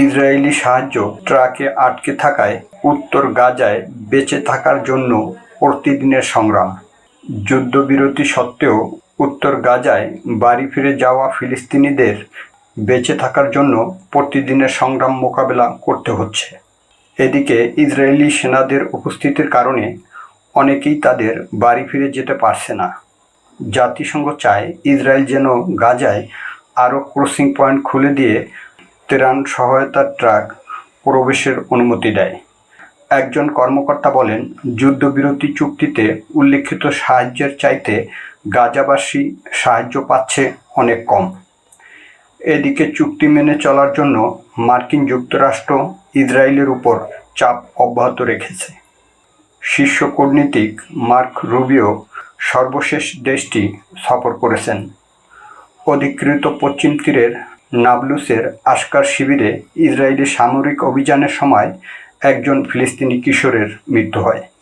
Israeli সাহায্য ট্রাকে আটকে থাকায় উত্তর গাজায় বেঁচে থাকার জন্য প্রতিদিনের সংগ্রাম। যুদ্ধবিরতি সত্ত্বেও উত্তর গাজায় বাড়ি ফিরে যাওয়া ফিলিস্তিনিদের বেঁচে থাকার জন্য প্রতিদিনের সংগ্রাম মোকাবেলা করতে হচ্ছে। এদিকে ইসরায়েলি সেনাদের উপস্থিতির কারণে অনেকেই তাদের বাড়ি ফিরে যেতে পারছে না। জাতিসংঘ চায় ইসরায়েল যেন গাজায় আরও ক্রসিং পয়েন্ট খুলে দিয়ে ত্রাণ সহায়তার ট্রাক প্রবেশের অনুমতি দেয়। একজন কর্মকর্তা বলেন, যুদ্ধবিরতি চুক্তিতে উল্লেখিত সাহায্যের চাইতে গাজাবাসী সাহায্য পাচ্ছে অনেক কম। এদিকে চুক্তি মেনে চলার জন্য মার্কিন যুক্তরাষ্ট্র ইসরায়েলের উপর চাপ অব্যাহত রেখেছে। শীর্ষ কূটনীতিক মার্ক রুবিও সর্বশেষ দেশটি সফর করেছেন। অধিকৃত পশ্চিম তীরের নাবলুসের আশকার শিবিরে ইসরায়েলি সামরিক অভিযানের সময় একজন ফিলিস্তিনি কিশোরের মৃত্যু হয়।